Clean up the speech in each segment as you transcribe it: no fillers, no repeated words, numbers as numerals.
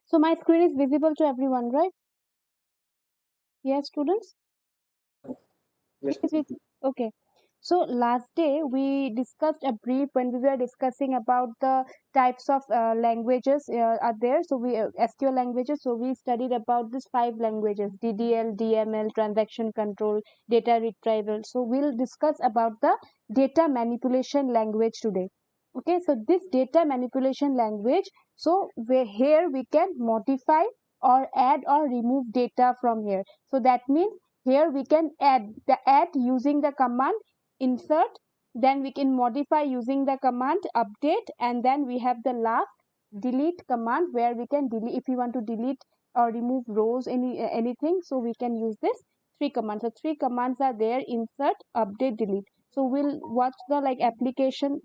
So my screen is visible to everyone, right? Yes, students? Yes. Okay. So last day we discussed a brief when we were discussing about the types of languages are there. So we SQL languages. So we studied about these 5 languages: DDL, DML, transaction control, data retrieval. So we'll discuss about the data manipulation language today. Okay. So this data manipulation language. So here we can modify or add or remove data from here. So that means here we can add using the command insert, then we can modify using the command update, and then we have the last delete command where we can delete if you want to delete or remove rows anything. So we can use this 3 commands. So 3 commands are there: insert, update, delete. So we'll watch the like application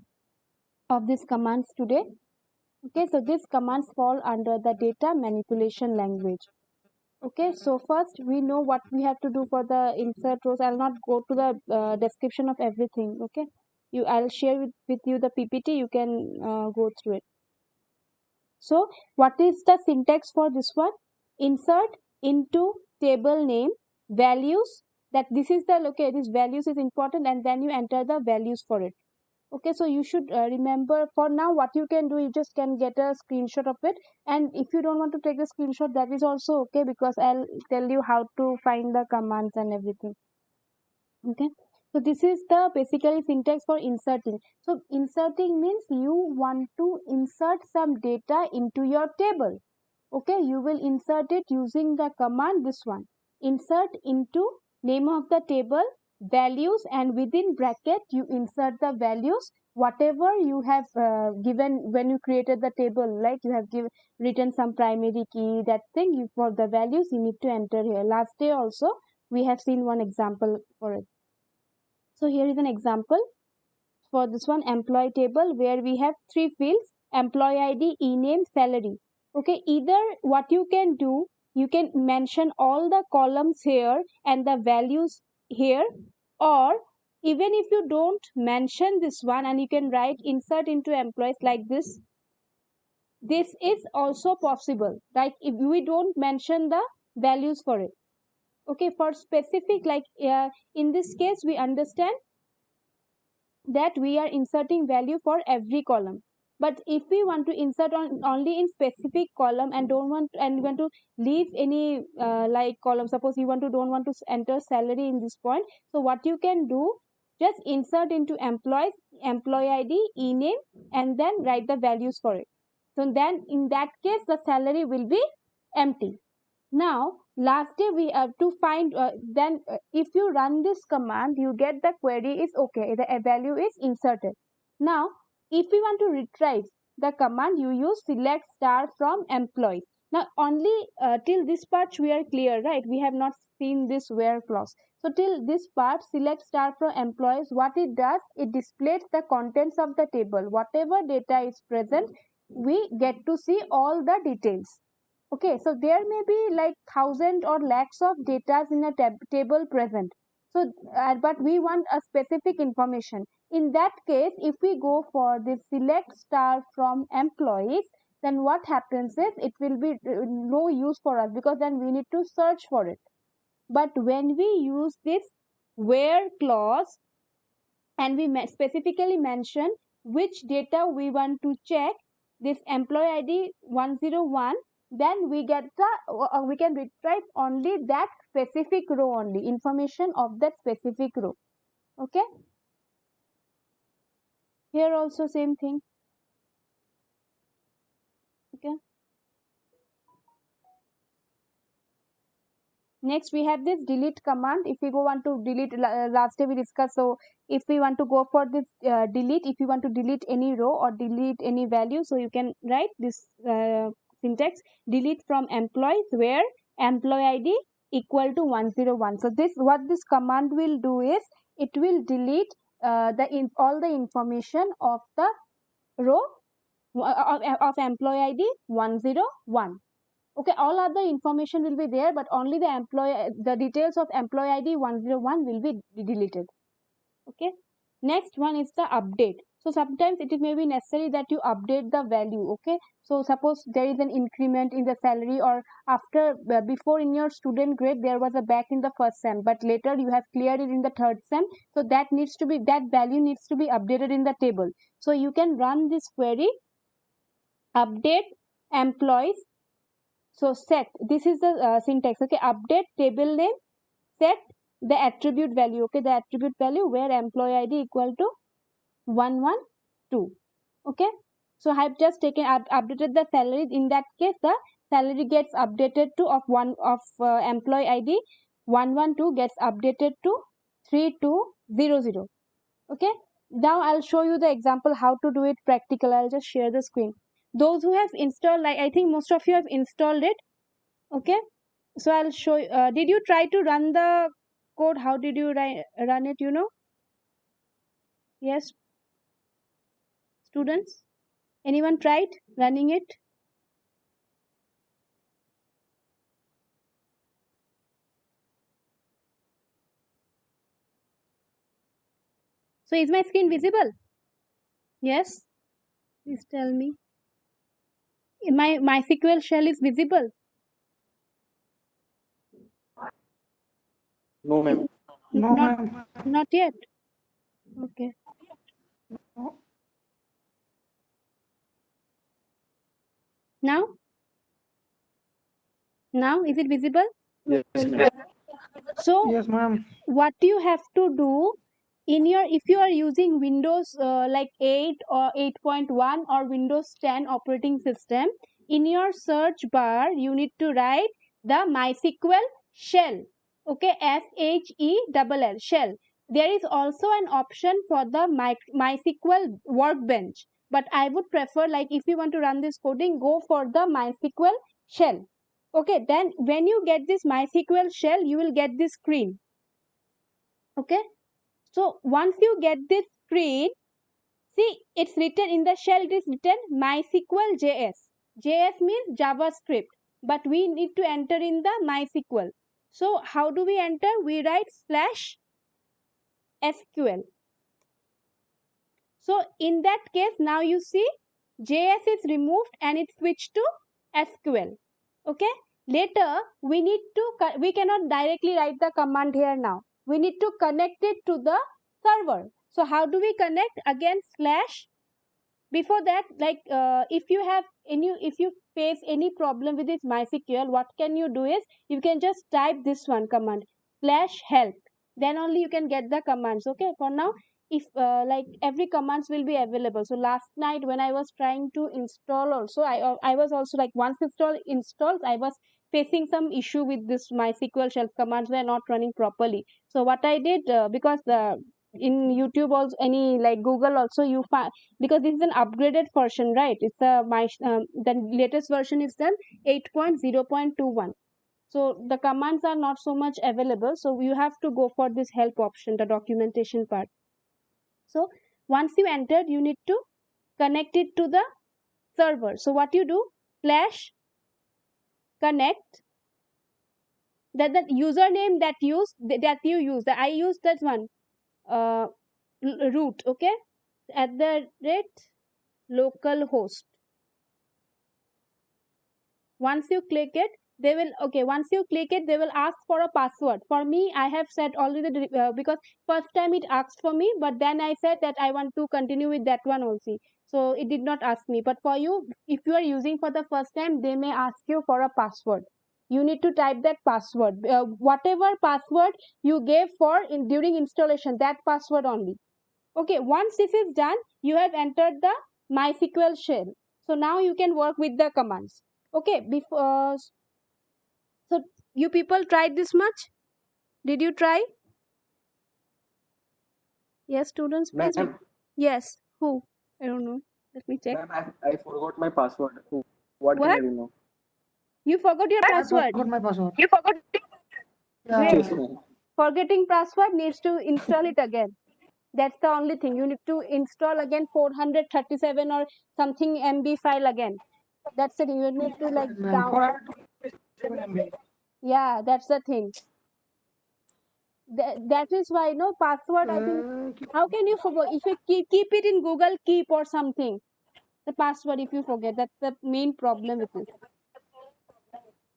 of these commands today. Okay, so these commands fall under the data manipulation language. Okay, so first we know what we have to do for the insert rows. I'll not go to the description of everything. Okay, I'll share with you the PPT. You can go through it. So what is the syntax for this one? Insert into table name values. That this is the okay. This values is important, and then you enter the values for it. Okay, so you should remember. For now what you can do, you just can get a screenshot of it, and if you don't want to take the screenshot, that is also okay, because I'll tell you how to find the commands and everything. Okay, so this is the basically syntax for inserting. So inserting means you want to insert some data into your table. Okay, you will insert it using the command this one: insert into name of the table values, and within bracket you insert the values whatever you have given when you created the table. Like you have written some primary key, that thing you, for the values you need to enter here. Last day also we have seen one example for it. So here is an example for this one: employee table, where we have 3 fields: employee ID, e-name, salary. Okay, either what you can do, you can mention all the columns here and the values here, or even if you don't mention this one and you can write insert into employees like this is also possible. Like if we don't mention the values for it. Okay, for specific, like in this case we understand that we are inserting value for every column. But if we want to insert on only in specific column and don't want and want to leave any like column, suppose you don't want to enter salary in this point, so what you can do, just insert into employees, employee ID, e-name, and then write the values for it. So then in that case the salary will be empty. Now, last day we have to find, then if you run this command, you get the query is okay, the value is inserted. Now, if we want to retrieve the command, you use select star from employees. Now, only till this part we are clear, right? We have not seen this where clause. So, till this part, select star from employees, what it does, it displays the contents of the table. Whatever data is present, we get to see all the details. Okay, so there may be like thousand or lakhs of data in a table present. So, but we want a specific information. In that case, if we go for the select star from employees, then what happens is it will be no use for us, because then we need to search for it. But when we use this where clause and we specifically mention which data we want to check, this employee ID 101, then we get the we can retrieve only that specific row, only information of that specific row. Okay, here also same thing. Okay, next we have this delete command. If we go want to delete, last day we discussed, so if we want to go for this delete, if you want to delete any row or delete any value, so you can write this syntax: delete from employees, where employee ID equal to 101. So this, what this command will do is it will delete all the information of the row of employee ID 101. Okay, all other information will be there, but only the details of employee ID 101 will be deleted. Okay, next one is the update. So sometimes it may be necessary that you update the value. Okay, so suppose there is an increment in the salary, or after before in your student grade there was a back in the first sem, but later you have cleared it in the third sem, so that needs to be, that value needs to be updated in the table. So you can run this query, update employees. So set, this is the syntax. Okay, update table name, set the attribute value. Okay, the attribute value where employee id equal to 112. Okay, so I have just taken updated the salary. In that case, the salary gets updated to of one of employee id 112 gets updated to 3200. Okay, now I'll show you the example how to do it practical. I'll just share the screen. Those who have installed, like I think most of you have installed it. Okay, so I'll show you. Did you try to run the code? How did you run it? You know? Yes, students. Anyone tried running it? So is my screen visible? Yes. Please tell me. My MySQL shell is visible? No, ma'am. No, Not ma'am. not yet. Okay. Now? Now is it visible? Yes, ma'am. So Yes, ma'am. what you have to do in your, if you are using Windows like 8 or 8.1 or Windows 10 operating system, in your search bar you need to write the MySQL shell. Okay, SHELL shell. There is also an option for the MySQL workbench, but I would prefer, like, if you want to run this coding, go for the MySQL shell. Okay, then when you get this MySQL shell, you will get this screen. Okay, so once you get this screen, see, it's written in the shell, it is written MySQL JS. JS means JavaScript, but we need to enter in the MySQL. So how do we enter? We write /SQL. So in that case, now you see JS is removed and it switched to SQL. Okay, later we need to, we cannot directly write the command here now. We need to connect it to the server. So how do we connect? Again, slash. Before that, like if you have any, if you face any problem with this MySQL, what can you do is you can just type this one command /help. Then only you can get the commands. Okay, for now, if like every commands will be available. So last night when I was trying to install also, I was also like, once installed, I was facing some issue with this MySQL shell commands were not running properly. So what I did, because the in YouTube also, any like Google also, you find, because this is an upgraded version, right? It's the latest version is the 8.0.21. So the commands are not so much available, so you have to go for this help option, the documentation part. So once you entered, you need to connect it to the server. So what you do, /connect, that the username that you use, that I use that one, root. Okay, @localhost. Once you click it, they will, okay, once you click it, they will ask for a password. For me, I have set already, because first time it asked for me, but then I said that I want to continue with that one also, so it did not ask me. But for you, if you are using for the first time, they may ask you for a password. You need to type that password, whatever password you gave for during installation, that password only. Okay, once this is done, you have entered the MySQL shell. So now you can work with the commands. Okay, before, so you people tried this much? Did you try? Yes, students, please. Ma'am, Yes. Who? I don't know. Let me check. ma'am, I forgot my password. What can What? I do now? You forgot your I password. forgot my password. Great. Yes, Yeah. ma'am. Forgetting password needs to install it again. That's the only thing. You need to install again 437 or something MB file again. That's it. You need to like Ma'am, down. 427 MB. Yeah, that's the thing. That is why no password. I think how can you forget if you keep it in Google Keep or something? The password if you forget, that's the main problem with this.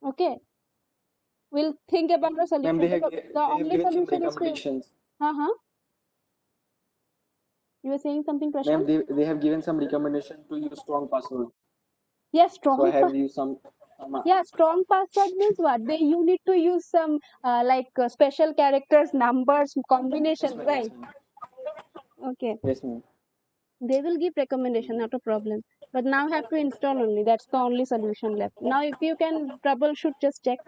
Okay, we'll think about a Ma'am, solution. The they have only given some solution is to recommendations. You were saying something, Ma'am, Prashant? they have given some recommendation to use strong password. Yes, So I strong. have used Yeah, strong password means what? You need to use some special characters, numbers, yes, combinations, ma'am. Yes, right? ma'am. Okay, Yes, ma'am. they will give recommendation, not a problem. But now have to install only. That's the only solution left. Now, if you can troubleshoot, just check.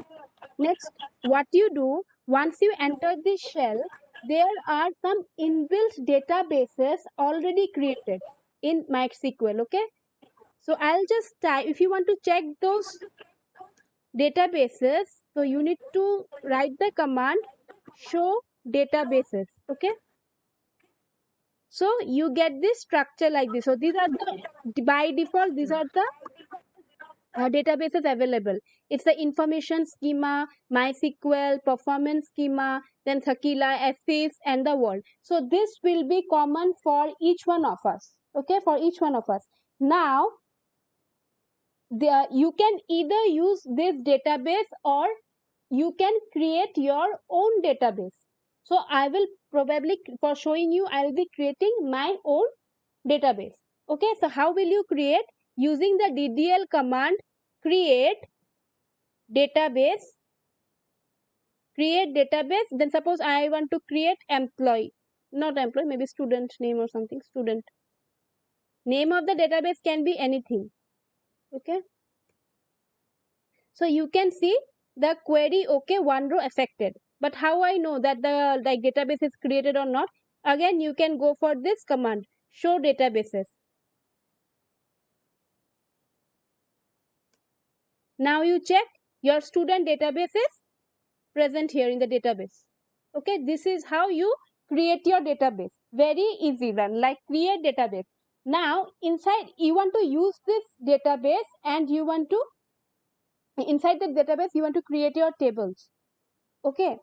Next, what you do once you enter the shell, there are some inbuilt databases already created in MySQL. Okay, so I'll just type. If you want to check those databases, so you need to write the command show databases. Okay, so you get this structure like this. So these are the by default, these are the databases available. It's the information schema, MySQL, performance schema, then Thakila, FIS, and the world. So this will be common for each one of us. Okay, for each one of us. Now you can either use this database or you can create your own database. So I will probably, for showing you, I will be creating my own database. Okay, so how will you create? Using the ddl command, create database, then suppose I want to create employee, not employee, maybe student name or something, student. Name of the database can be anything. Okay, so you can see the query, okay, one row affected. But how I know that the database is created or not? Again, you can go for this command, show databases. Now you check your student database is present here in the database. Okay, this is how you create your database. Very easy one, like create database. Now inside you want to use this database and you want to, inside the database you want to create your tables. Okay,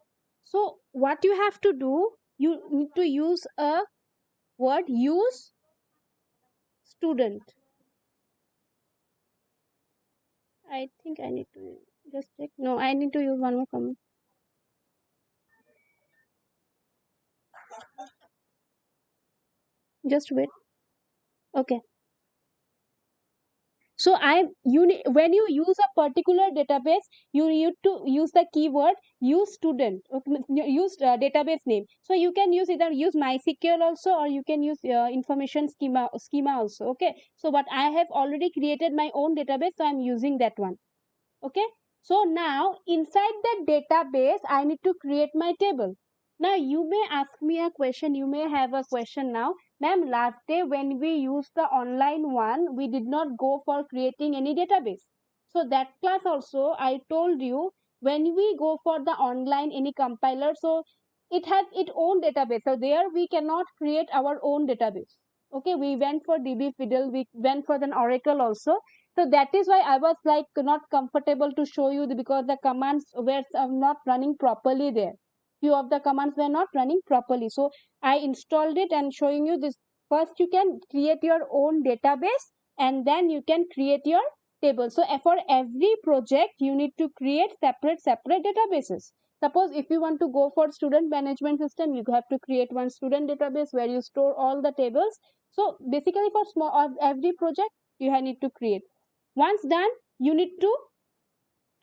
so what you have to do, you need to use a word, use student. I think I need to just check. No, I need to use one more command. Just wait. Okay, so when you use a particular database, you need to use the keyword use student. Okay, use database name. So you can use either use MySQL also, or you can use information schema also. Okay, so but I have already created my own database, so I'm using that one. Okay, so now inside the database I need to create my table. Now you may ask me a question, you may have a question now, ma'am, last day when we used the online one, we did not go for creating any database. So that class also I told you, when we go for the online any compiler, so it has its own database, so there we cannot create our own database. Okay, we went for DB Fiddle, we went for an Oracle also. So that is why I was like not comfortable to show you because the commands were not running properly there. Few of the commands were not running properly. So I installed it and showing you this. First you can create your own database and then you can create your table. So for every project you need to create separate databases. Suppose if you want to go for student management system, you have to create one student database where you store all the tables. So basically for small every project you need to create. Once done, you need to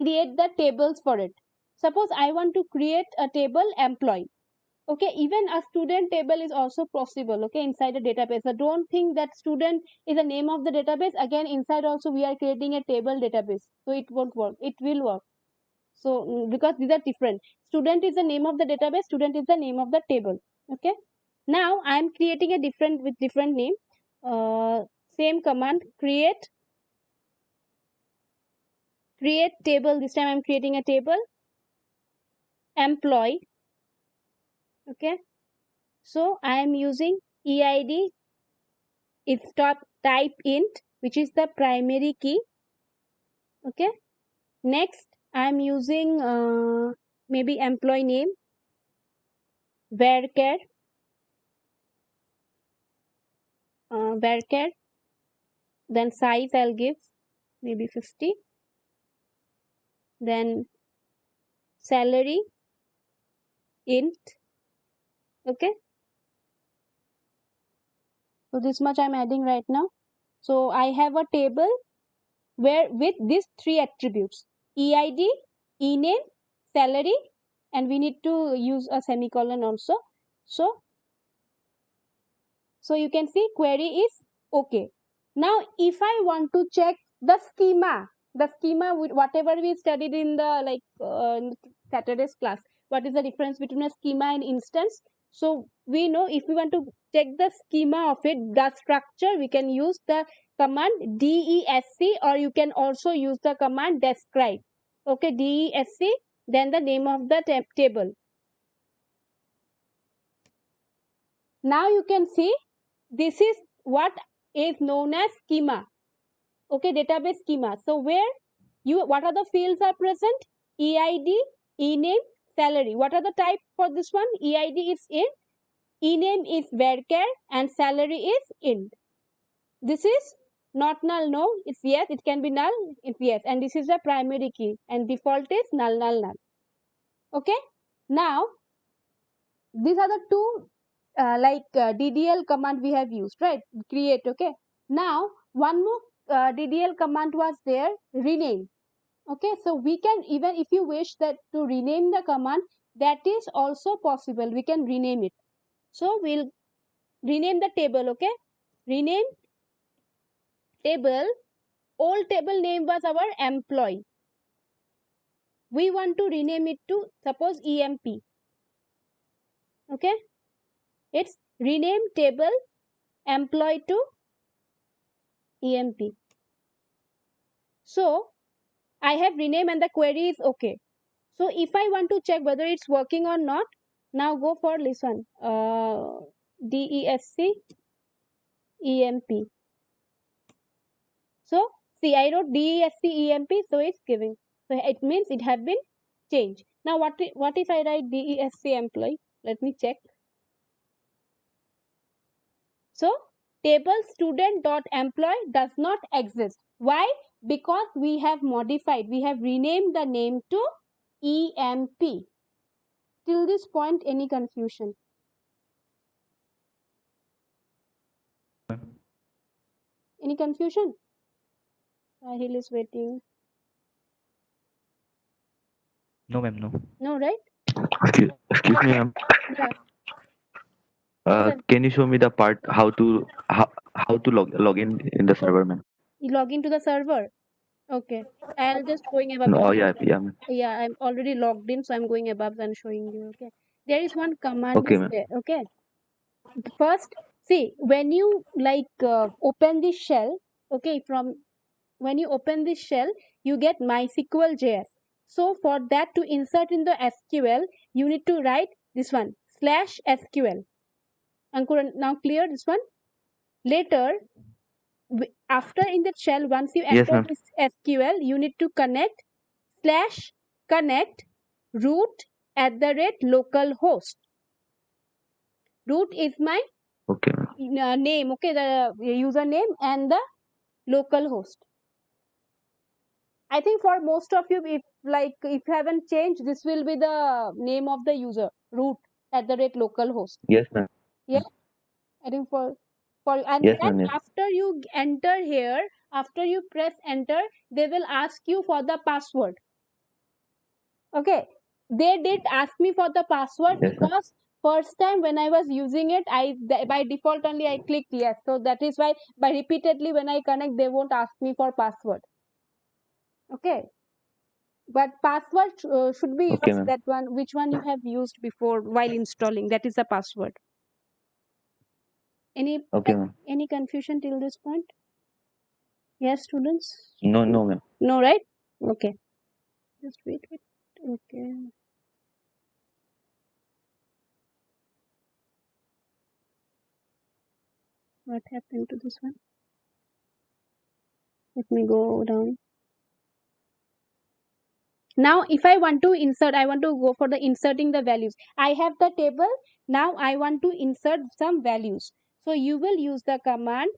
create the tables for it. Suppose I want to create a table employee. Okay, even a student table is also possible. Okay, inside a database. So don't think that student is the name of the database. Again, inside also we are creating a table database. So it won't work. It will work. So because these are different. Student is the name of the database. Student is the name of the table. Okay. Now I am creating a different name. Same command, create table. This time I'm creating a table employee. Okay, so I am using eid if top type int, which is the primary key. Okay, next I am using maybe employee name. varchar, varchar. Then size I'll give maybe 50. Then salary int. Okay. So this much I'm adding right now. So I have a table where with these three attributes: EID, ename, salary, and we need to use a semicolon also. So you can see query is okay. Now if I want to check the schema with whatever we studied in the Saturday's class, what is the difference between a schema and instance? So we know if we want to check the schema of it, the structure, we can use the command desc, or you can also use the command describe. Okay, desc, then the name of the table. Now you can see this is what is known as schema. Okay, database schema. So where what are the fields are present? EID, ename, salary. What are the type for this one? EID is int, ename is varchar, and salary is int. This is not null, no. It's yes. It can be null. It's yes. And this is the primary key. And default is null, null, null. Okay. Now these are the two DDL command we have used, right? Create. Okay. Now one more DDL command was there, rename. Okay, so we can, even if you wish that to rename the command, that is also possible. We can rename it. So we'll rename the table. Okay, rename table. Old table name was our employee. We want to rename it to suppose EMP. Okay, it's rename table employee to EMP. So I have renamed and the query is okay. So if I want to check whether it's working or not, now go for listen. DESC EMP. So see, I wrote DESC EMP, so it's giving. So it means it have been changed. Now what if I write DESC employee? Let me check. So table student dot employee does not exist. Why? Because we have modified, we have renamed the name to EMP. Till this point, any confusion? Any confusion? Sahil is waiting. No, ma'am, no. No, right? Excuse me, ma'am. Yeah. Can you show me the part how to log in the server, ma'am? You log into the server. Okay. I'll just going above. No, oh yeah, ma'am. Yeah, I'm already logged in, so I'm going above and showing you. Okay. There is one command Okay, is ma'am. there. Okay. First, see, when you open this shell, okay, when you open this shell, you get MySQL.js. So for that to insert in the SQL, you need to write this one /SQL. Ankur, now clear this one? Later, after in the shell, once you Yes, enter ma'am. this SQL, you need to connect /connect root @localhost. Root is my Okay, ma'am. name, okay, the username and the localhost. I think for most of you, if you haven't changed, this will be the name of the user, root @localhost. Yes, ma'am. Yeah, I think and Yes, then ma'am. Yes. after you enter here, after you press enter, they will ask you for the password. Okay, they did ask me for the password Yes, ma'am. because first time when I was using it, by default only I clicked yes. So that is why by repeatedly when I connect, they won't ask me for password. Okay, but password should be Okay, yours, ma'am. that one which one you have used before while installing. That is the password. Okay, ma'am. Any confusion till this point? Yes, students? No, ma'am. No, right? Okay. Just wait. Okay. What happened to this one? Let me go down. Now, if I want to insert, I want to go for the inserting the values. I have the table Now I want to insert some values. So you will use the command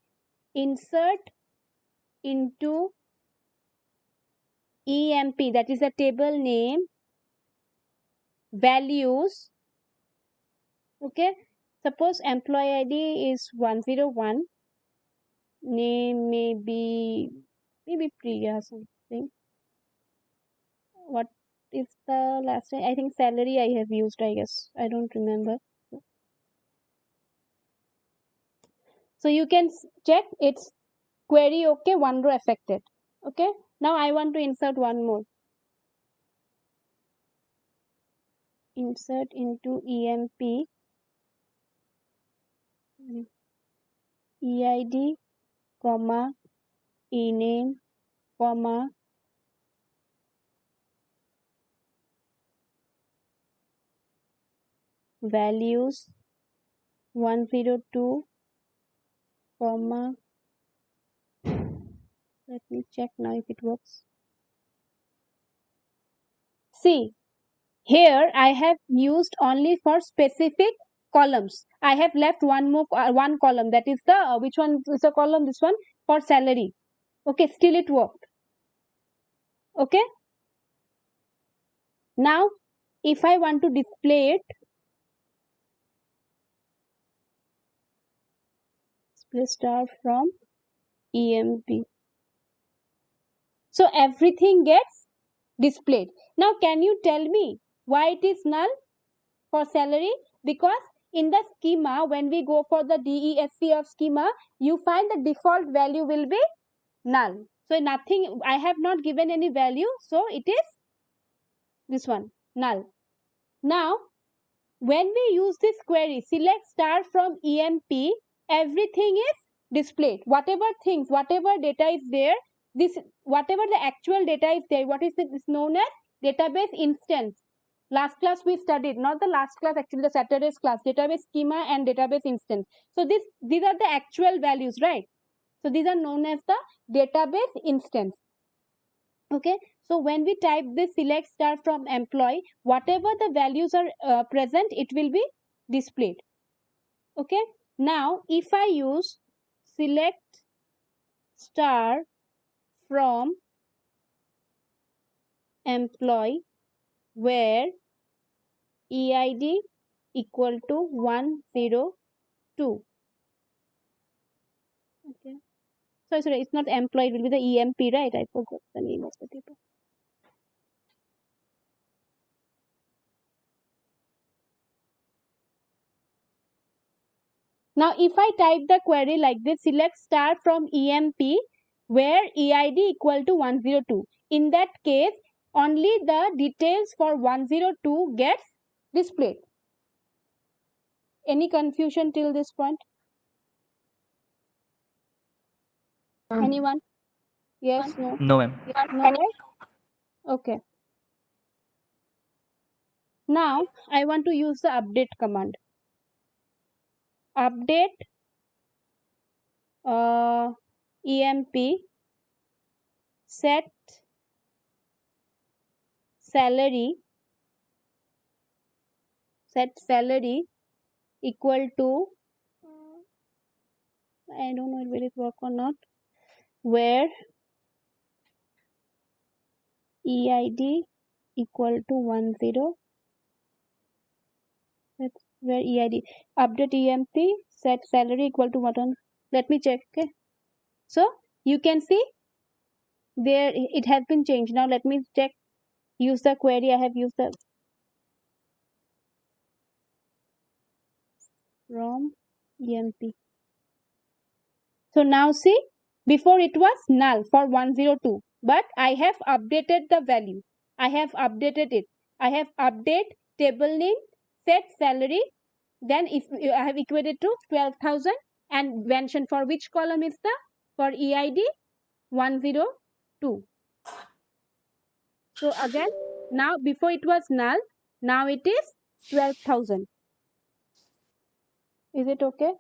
insert into EMP, that is a table name, values. Okay, suppose employee ID is 101, name may be maybe Priya something. What is the last name? I think salary I have used, I guess. I don't remember. So you can check it's query okay, one row affected. Okay, now I want to insert one more. Insert into EMP EID, comma, ename, comma, values 102, comma, let me check now if it works. See, here I have used only for specific columns. I have left one more one column, that is the which one is the column, this one, for salary. Okay, still it worked. Okay, now if I want to display it, display star from EMP, so everything gets displayed. Now can you tell me why it is null for salary? Because in the schema, when we go for the DESC of schema, you find the default value will be null. So nothing, I have not given any value, so it is this one, null. Now when we use this query, select star from EMP, everything is displayed. Whatever things, whatever data is there, this whatever the actual data is there, what is this known as database instance. Last class we studied, not the last class, actually the Saturday's class, database schema and database instance. So these are the actual values, right? So these are known as the database instance. Okay, so when we type this select star from employee, whatever the values are present, it will be displayed. Okay, now if I use select star from employee where EID equal to 102. Okay, sorry, it's not employee, it will be the EMP, right? I forgot the name of the table. Now if I type the query like this, select star from EMP where EID equal to 102, in that case only the details for 102 gets displayed. Any confusion till this point? Anyone? Yes, no? No, ma'am. No, right? Okay. Now I want to use the update command. Update EMP set salary equal to I don't know will it work or not, where EID equal to 10. That's where EID update EMP set salary equal to what one. Let me check. Okay, so you can see there it has been changed. Now let me check. Use the query. I have used the from EMP. So now see, before it was null for 102, but I have updated the value. I have updated it. I have update table name, set salary, then if I have equated to 12,000 and mentioned for which column is the for EID 102. So again, now before it was null, now it is 12,000. Is it okay?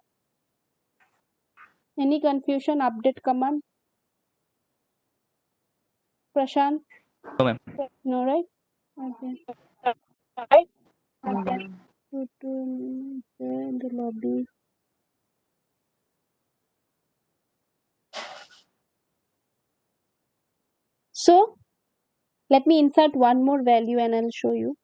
Any confusion? Update command? Prashant? No, ma'am. No, right? Okay. Okay. Go to the lobby. So let me insert one more value and I'll show you.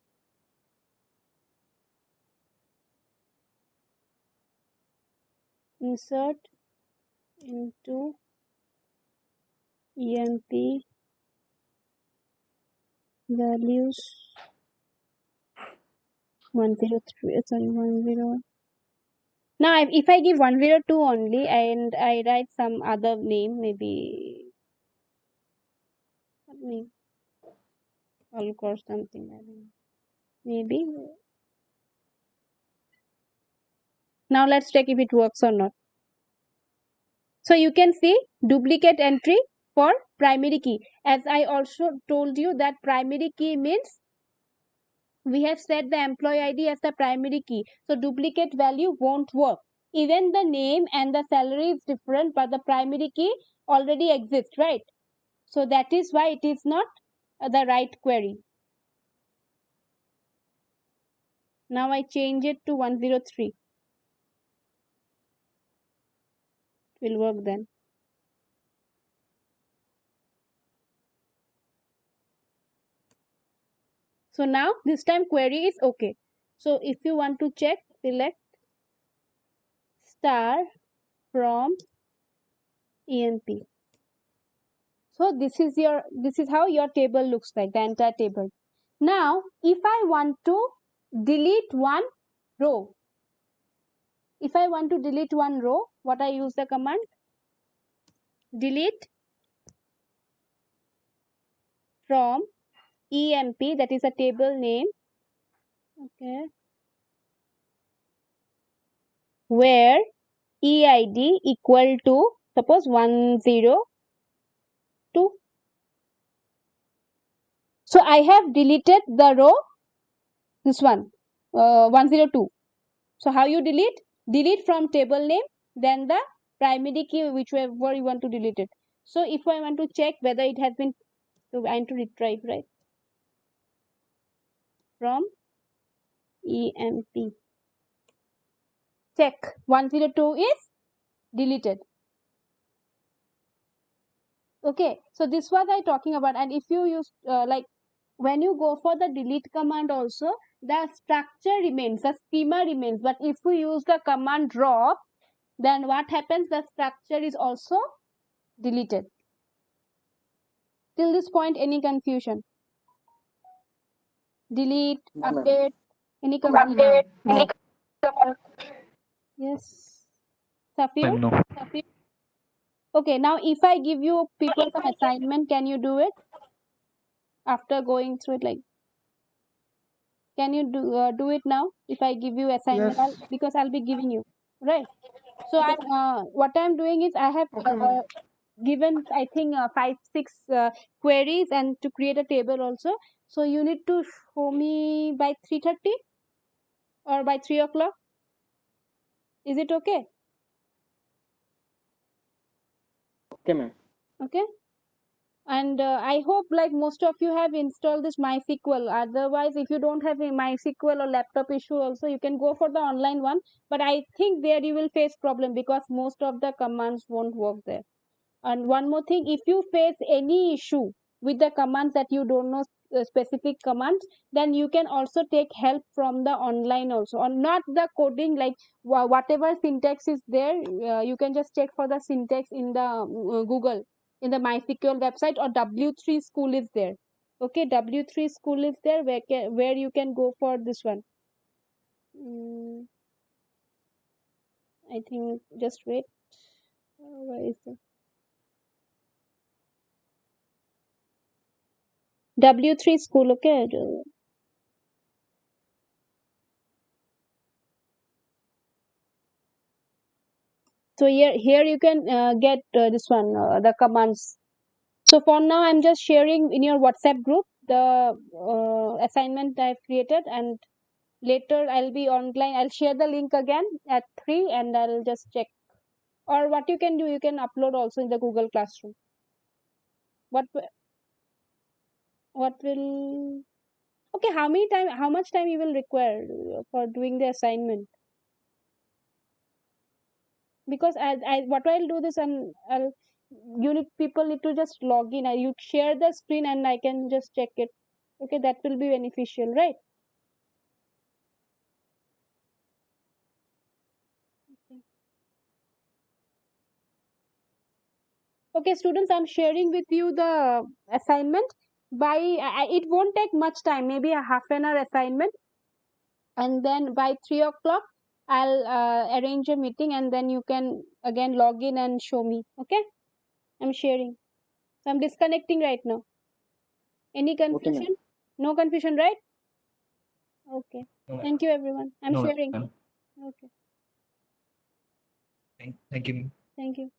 Insert into EMP values 103, sorry, 10. Now, if I give 102 only and I write some other name, maybe what name? Hulk or something. I don't know. Maybe. Now let's check if it works or not. So you can see duplicate entry for primary key. As I also told you that primary key means we have set the employee ID as the primary key. So duplicate value won't work. Even the name and the salary is different, but the primary key already exists, right? So that is why it is not the right query. Now I change it to 103. It will work then. So now this time query is okay. So if you want to check, select star from EMP. So this is how your table looks like, the entire table. Now if I want to delete one row, what I use the command? Delete from EMP, that is a table name. Okay. Where EID equal to suppose 102. So I have deleted the row, this one, 102. So how you delete? Delete from table name, then the primary key, whichever you want to delete it. So if I want to check whether it has been, so I need to retrieve, right? From EMP. Check 102 is deleted. Okay, so this was I talking about. And if you use like when you go for the delete command also, the structure remains, the schema remains. But if we use the command drop, then what happens? The structure is also deleted. Till this point, any confusion? Delete, No, ma'am. update, any confusion? No. Yes. Safir? Ma'am, no. Okay, now if I give you people some assignment, can you do it? After going through it, like, can you do it now? If I give you assignment, Yes. because I'll be giving you, right? So I'm what I'm doing is I have given I think 5-6 queries and to create a table also. So you need to show me by 3:30 or by 3 o'clock. Is it okay? Okay, ma'am. Okay. And I hope like most of you have installed this MySQL. Otherwise, if you don't have a MySQL or laptop issue also, you can go for the online one. But I think there you will face problem because most of the commands won't work there. And one more thing, if you face any issue with the commands that you don't know specific commands, then you can also take help from the online also, or not the coding, like whatever syntax is there, you can just check for the syntax in the Google, in the MySQL website, or W3 school is there. Okay, W3 school is there where you can go for this one. I think just wait. Where is the W3 school? Okay. So here you can get this one, the commands. So for now I'm just sharing in your WhatsApp group the assignment I've created, and later I'll be online. I'll share the link again at 3 and I'll just check. Or what you can do, you can upload also in the Google Classroom. What will Okay, how much time you will require for doing the assignment? Because what I'll do this, and people need to just log in. You share the screen and I can just check it. Okay, that will be beneficial, right? Okay, students, I'm sharing with you the assignment. It won't take much time, maybe a half an hour assignment, and then by 3 o'clock I'll arrange a meeting, and then you can again log in and show me. Okay, I'm sharing. So I'm disconnecting right now. Any Okay, ma'am. confusion? No confusion, right? Okay. No, Thank you, everyone. I'm no, sharing. ma'am. Okay. Thank you. Thank you.